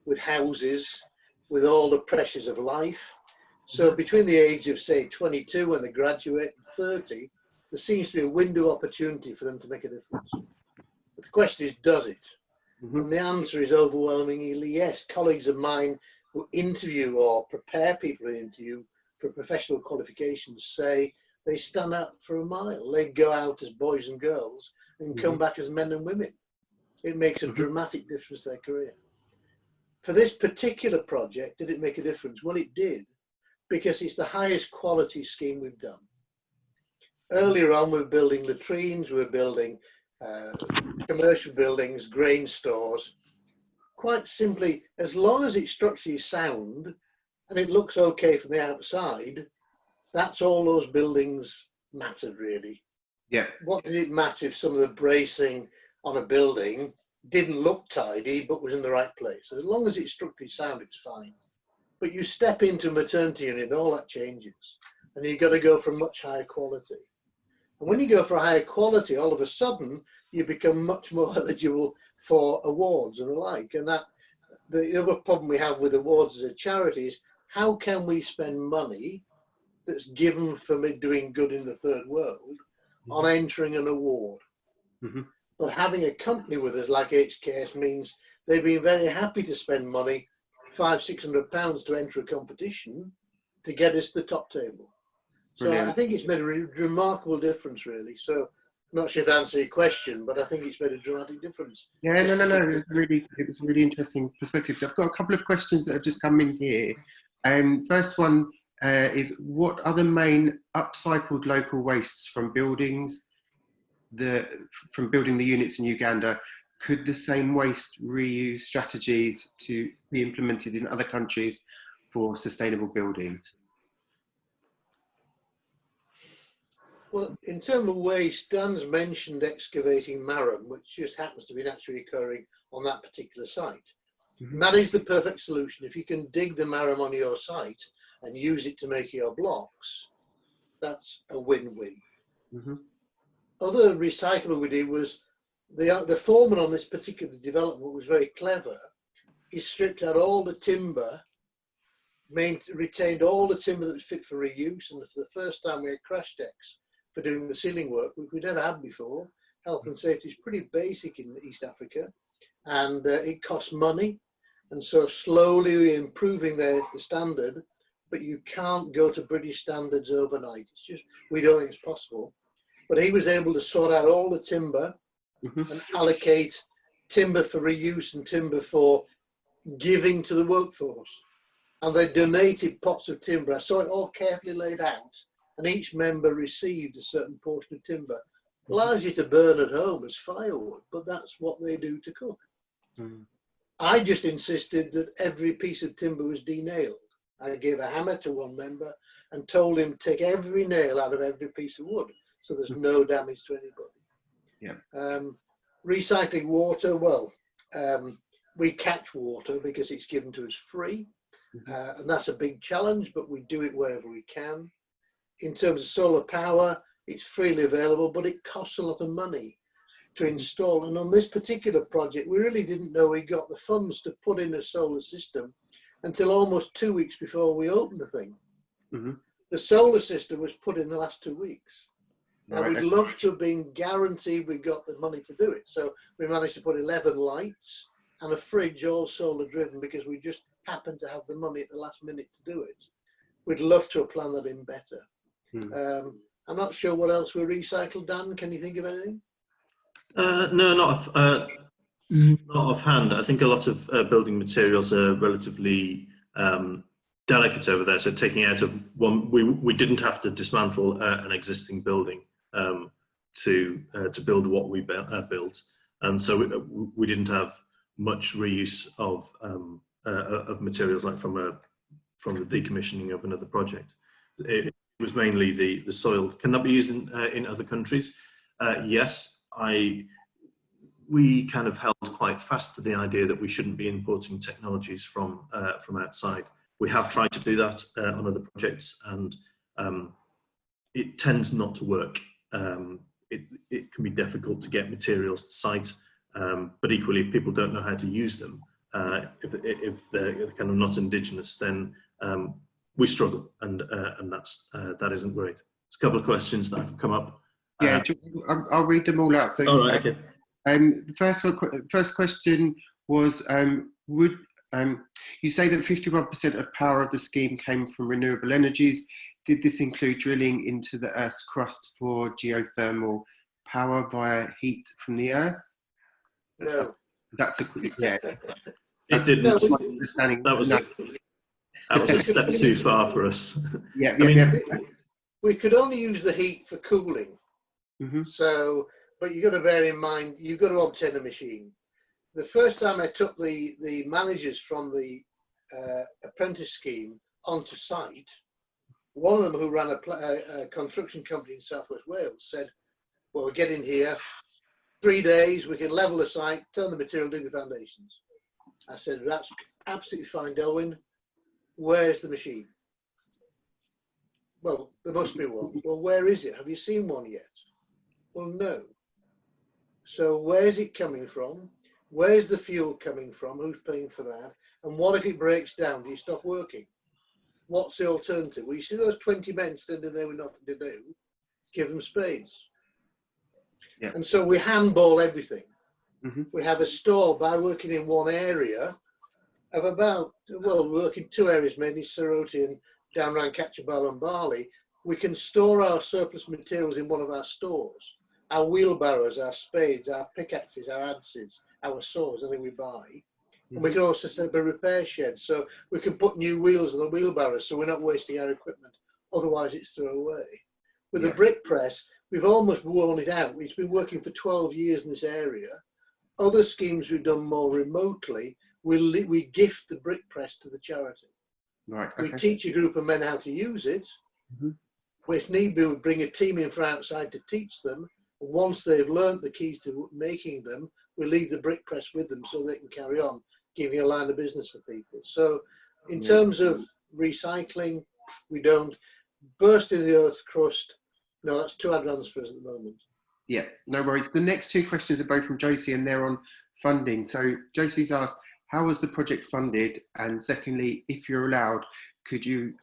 with houses, with all the pressures of life. So between the age of, say, 22 when they graduate and 30, there seems to be a window opportunity for them to make a difference. But the question is, does it? And the answer is overwhelmingly yes. Colleagues of mine who interview or prepare people to interview for professional qualifications say they stand out for a mile. They go out as boys and girls and come back as men and women. It makes a dramatic difference to their career. For this particular project, did it make a difference? Well, it did, because it's the highest quality scheme we've done. Earlier on, we were building latrines, we were building commercial buildings, grain stores. Quite simply, as long as it's structurally sound and it looks okay from the outside, that's all those buildings mattered, really. Yeah. What did it matter if some of the bracing on a building didn't look tidy but was in the right place? As long as it's structurally sound, it's fine. But you step into a maternity unit and all that changes, and you've got to go for much higher quality. And when you go for a higher quality, all of a sudden you become much more eligible for awards and the like. And that the other problem we have with awards as a charity is, how can we spend money that's given for me doing good in the third world on entering an award? But having a company with us like HKS means they've been very happy to spend money, £500–600 to enter a competition to get us to the top table. So Brilliant. I think it's made a remarkable difference, really. So I'm not sure if that answers your question, but I think it's made a dramatic difference. Yeah, no. It was a really interesting perspective. I've got a couple of questions that have just come in here. First one is, what are the main upcycled local wastes from building the units in Uganda? Could the same waste reuse strategies to be implemented in other countries for sustainable buildings? Well, in terms of waste, Dan's mentioned excavating marram, which just happens to be naturally occurring on that particular site. And that is the perfect solution. If you can dig the marram on your site and use it to make your blocks, that's a win-win. Other recyclable we did was, the foreman on this particular development was very clever. He stripped out all the timber, retained all the timber that was fit for reuse, and for the first time we had crash decks for doing the ceiling work, which we never had before. Health and safety is pretty basic in East Africa, and it costs money. And so slowly we're improving the standard, but you can't go to British standards overnight. It's just, we don't think it's possible. But he was able to sort out all the timber and allocate timber for reuse and timber for giving to the workforce. And they donated pots of timber. I saw it all carefully laid out, and each member received a certain portion of timber. Largely to burn at home as firewood, but that's what they do to cook. I just insisted that every piece of timber was denailed. I gave a hammer to one member and told him to take every nail out of every piece of wood, so there's no damage to anybody. Recycling water, well, we catch water because it's given to us free, and that's a big challenge, but we do it wherever we can. In terms of solar power, it's freely available, but it costs a lot of money to install. And on this particular project, we really didn't know we got the funds to put in a solar system until almost 2 weeks before we opened the thing. The solar system was put in the last 2 weeks. Now, we'd love to have been guaranteed we got the money to do it. So we managed to put 11 lights and a fridge, all solar driven, because we just happened to have the money at the last minute to do it. We'd love to have planned that in better. I'm not sure what else we recycled. Dan, can you think of anything? No, not offhand. I think a lot of building materials are relatively delicate over there. So taking out of one, we didn't have to dismantle an existing building to build what we built, and so we didn't have much reuse of materials, like from the decommissioning of another project. It was mainly the soil. Can that be used in other countries? Yes. We kind of held quite fast to the idea that we shouldn't be importing technologies from outside. We have tried to do that on other projects, and it tends not to work. It can be difficult to get materials to site, but equally, if people don't know how to use them, if they're kind of not indigenous, then we struggle, and that isn't great. There's a couple of questions that have come up. Yeah, I'll read them all out. So, all right, okay. The first question was, would you say that 51% of power of the scheme came from renewable energies? Did this include drilling into the Earth's crust for geothermal power via heat from the Earth? No. That's a yeah. It didn't. No, that was a step too far for us. Yeah, we could only use the heat for cooling. Mm-hmm. So, but you've got to bear in mind, you've got to obtain a machine. The first time I took the managers from the apprentice scheme onto site, one of them, who ran a construction company in Southwest Wales, said, well, we're getting here, 3 days, we can level the site, turn the material, dig the foundations. I said, that's absolutely fine, Delwyn. Where's the machine? Well, there must be one. Well, where is it? Have you seen one yet? Well, no. So where's it coming from? Where's the fuel coming from? Who's paying for that? And what if it breaks down? Do you stop working? What's the alternative? Well, you see those 20 men standing there with nothing to do, give them spades. Yeah. And so we handball everything. Mm-hmm. We have a store, by working in one area, of about, well, we work in 2 areas mainly, Soroti and down around Katchumbala and Bali. We can store our surplus materials in one of our stores. Our wheelbarrows, our spades, our pickaxes, our adzes, our saws, anything we buy. Mm-hmm. And we can also set up a repair shed, so we can put new wheels on the wheelbarrows, so we're not wasting our equipment. Otherwise, it's thrown away. With the brick press, we've almost worn it out. It's been working for 12 years in this area. Other schemes we've done more remotely, we gift the brick press to the charity. Right. Okay. We teach a group of men how to use it. Mm-hmm. If need be, we bring a team in from outside to teach them. And once they've learnt the keys to making them, we leave the brick press with them so they can carry on giving a line of business for people. So in terms of recycling, we don't. Bursting the Earth's crust, no, that's too advanced for us at the moment. Yeah, no worries. The next 2 questions are both from Josie, and they're on funding. So Josie's asked, how was the project funded? And secondly, if you're allowed, could you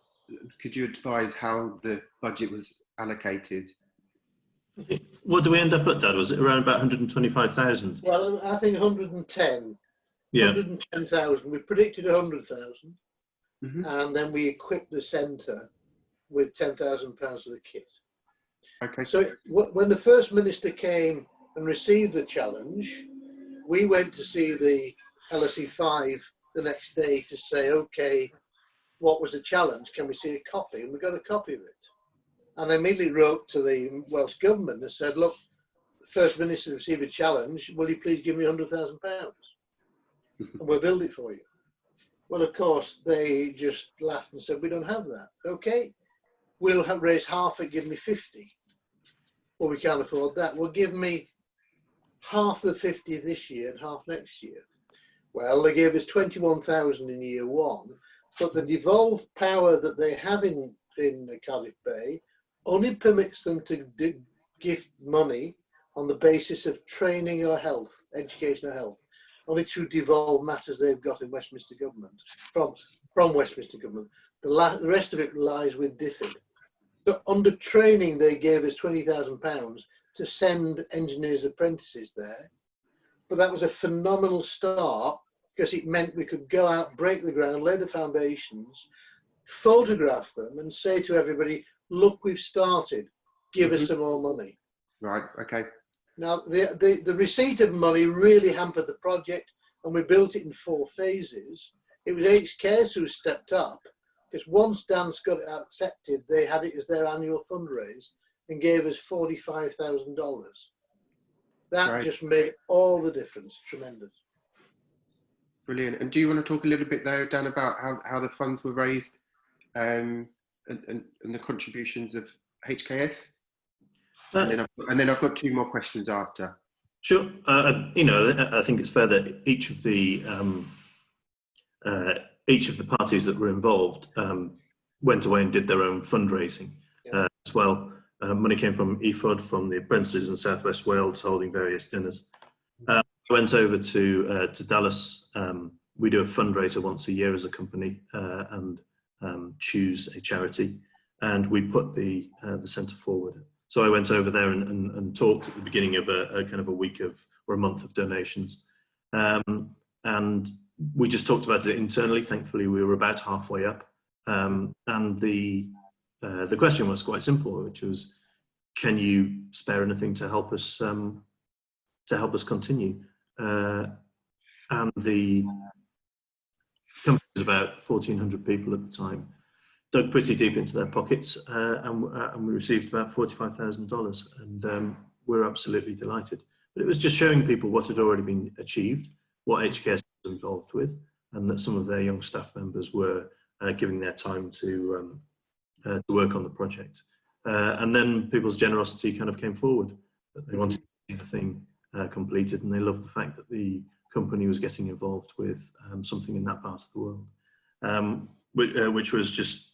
advise how the budget was allocated? What do we end up at, Dad? Was it around about 125,000? Well, I think 110. Yeah. 110,000. We predicted 100,000, mm-hmm. and then we equipped the centre with £10,000 of the kit. Okay. So when the First Minister came and received the challenge, we went to see the LSE 5 the next day to say, okay, what was the challenge? Can we see a copy? And we got a copy of it. And I immediately wrote to the Welsh Government and said, look, the First Minister received a challenge. Will you please give me £100,000? And we'll build it for you. Well, of course, they just laughed and said, we don't have that. Okay, we'll raise half it, give me 50. Well, we can't afford that. Well, give me half the 50 this year and half next year. Well, they gave us 21,000 in year 1, but the devolved power that they have in Cardiff Bay only permits them to gift money on the basis of training or health, education or health, only to devolve matters they've got in Westminster Government, from Westminster Government. The rest of it lies with DFID. So under training, they gave us £20,000 to send engineers apprentices there. But that was a phenomenal start because it meant we could go out, break the ground, lay the foundations, photograph them and say to everybody, look, we've started, give us some more money. Right, okay. Now, the receipt of money really hampered the project, and we built it in 4 phases. It was HKS who stepped up, because once Dance got it accepted, they had it as their annual fundraise and gave us $45,000. That just made all the difference, tremendous. Brilliant. And do you want to talk a little bit there, Dan, about how the funds were raised and the contributions of HKS? And then I've got two more questions after. Sure. You know, I think it's fair that each of the parties that were involved went away and did their own fundraising as well. Money came from EFOD, from the apprentices in South West Wales, holding various dinners. I went over to Dallas. We do a fundraiser once a year as a company and choose a charity, and we put the centre forward. So I went over there and talked at the beginning of a kind of a week or a month of donations, and we just talked about it internally. Thankfully, we were about halfway up, and the question was quite simple, which was, can you spare anything to help us continue? And the company was about 1,400 people at the time, dug pretty deep into their pockets, and we received about $45,000, and we're absolutely delighted. But it was just showing people what had already been achieved, what HKS was involved with, and that some of their young staff members were giving their time to work on the project. And then people's generosity kind of came forward, that they wanted to see the thing completed, and they loved the fact that the company was getting involved with something in that part of the world, which was just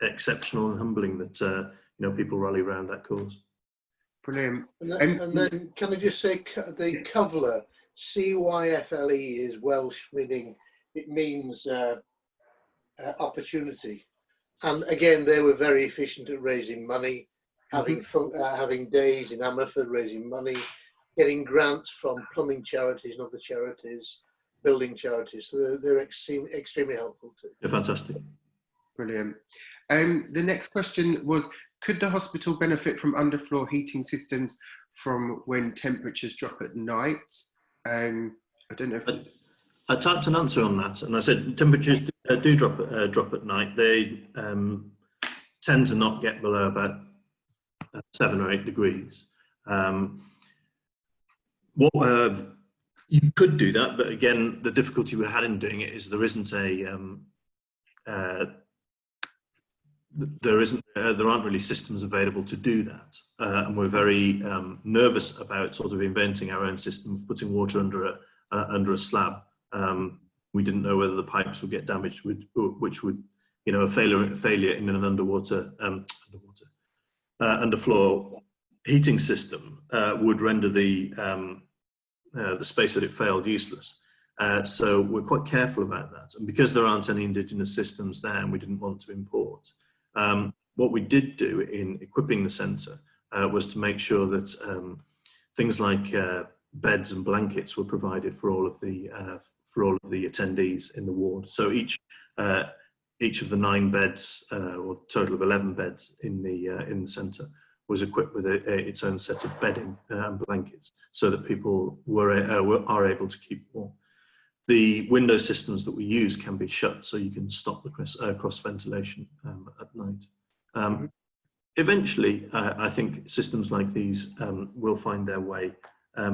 exceptional and humbling that you know, people rally around that cause. Brilliant. And then can I just say, the CYFLE, CYFLE is Welsh, meaning it means opportunity. And again, they were very efficient at raising money, having days in Ammerford raising money, getting grants from plumbing charities and other charities, building charities. So they're extremely helpful too. They're fantastic. Brilliant. The next question was, could the hospital benefit from underfloor heating systems from when temperatures drop at night? I don't know if... I typed an answer on that, and I said temperatures do drop at night. They tend to not get below about 7 or 8 degrees. You could do that, but again, the difficulty we had in doing it is there isn't there aren't really systems available to do that, and we're very nervous about sort of inventing our own system of putting water under a slab. We didn't know whether the pipes would get damaged, which would, you know, a failure in an underfloor heating system would render the space that it failed useless. So we're quite careful about that, and because there aren't any indigenous systems there, and we didn't want to import. What we did do in equipping the centre was to make sure that things like beds and blankets were provided for all of the attendees in the ward. So each of the 9 beds, or total of 11 beds in the centre, was equipped with its own set of bedding and blankets, so that people are able to keep warm. The window systems that we use can be shut, so you can stop the cross ventilation at night. Eventually, I think systems like these will find their way.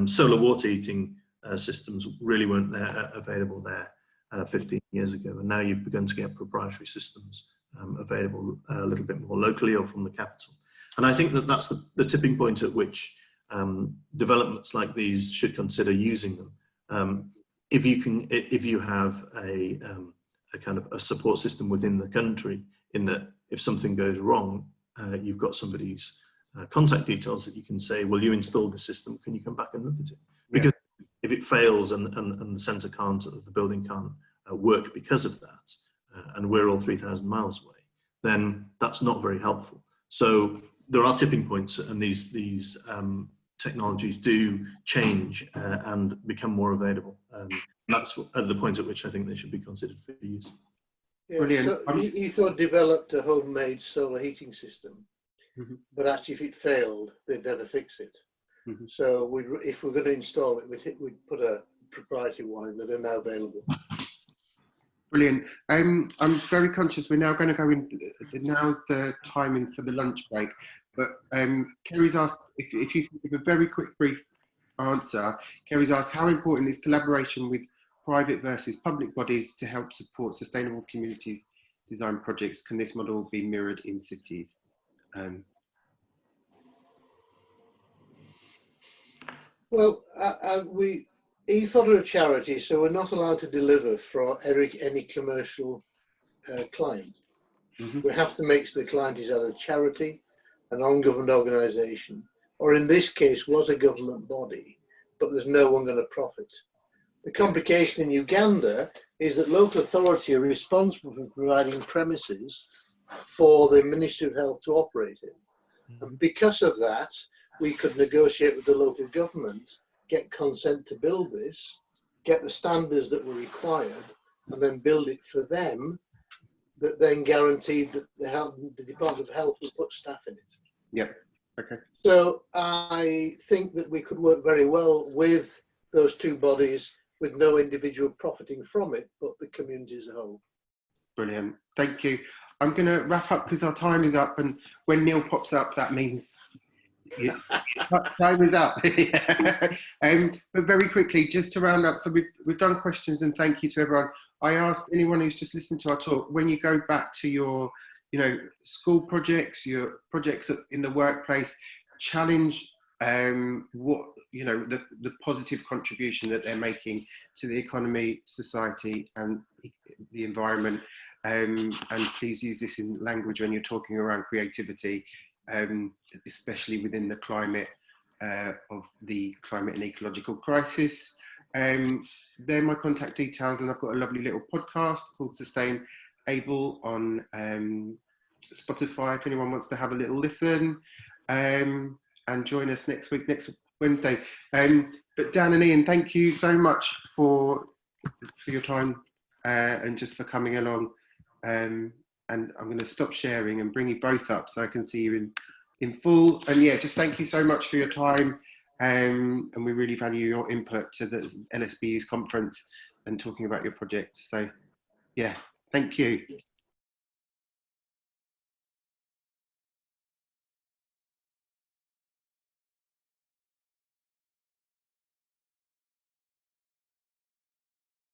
Solar water heating systems really weren't available there 15 years ago, and now you've begun to get proprietary systems available a little bit more locally or from the capital. And I think that that's the tipping point at which developments like these should consider using them. If you have a kind of a support system within the country, in that if something goes wrong, you've got somebody's contact details that you can say, well, you installed the system, can you come back and look at it? Because if it fails and the centre can't, the building can't work because of that, and we're all 3,000 miles away, then that's not very helpful. So there are tipping points, and these technologies do change and become more available. That's at the point at which I think they should be considered for use. Yeah, Brilliant. so EFOD developed a homemade solar heating system, but actually if it failed, they'd never fix it. So if we're going to install it, we'd put a proprietary one that are now available. Brilliant. I'm very conscious we're now going to go in. Now's the timing for the lunch break, but Kerry's asked if you can give a very quick, brief answer. Kerry's asked how important is collaboration with private versus public bodies to help support sustainable communities design projects? Can this model be mirrored in cities? Well, EFOD are a charity, so we're not allowed to deliver for any commercial client. Mm-hmm. We have to make sure the client is either a charity, an ungoverned organisation, or in this case was a government body, but there's no one going to profit. The complication in Uganda is that local authority are responsible for providing premises for the Ministry of Health to operate in. And because of that, we could negotiate with the local government, get consent to build this, get the standards that were required, and then build it for them, that then guaranteed that the Department of Health will put staff in it. Yep. Okay. So I think that we could work very well with those two bodies with no individual profiting from it, but the community as a whole. Brilliant. Thank you. I'm going to wrap up because our time is up, and when Neil pops up, that means time is up. But very quickly, just to round up, so we've done questions, and thank you to everyone. I asked anyone who's just listened to our talk, when you go back to your, school projects, your projects in the workplace, challenge what the positive contribution that they're making to the economy, society, and the environment. And please use this in language when you're talking around creativity, especially within the climate of the climate and ecological crisis. They're my contact details, and I've got a lovely little podcast called Sustainable on Spotify if anyone wants to have a little listen. And join us next Wednesday. But Dan and Ian, thank you so much for your time and just for coming along. And I'm going to stop sharing and bring you both up so I can see you in full. And yeah, just thank you so much for your time. And we really value your input to the LSBU's conference and talking about your project. So yeah, thank you.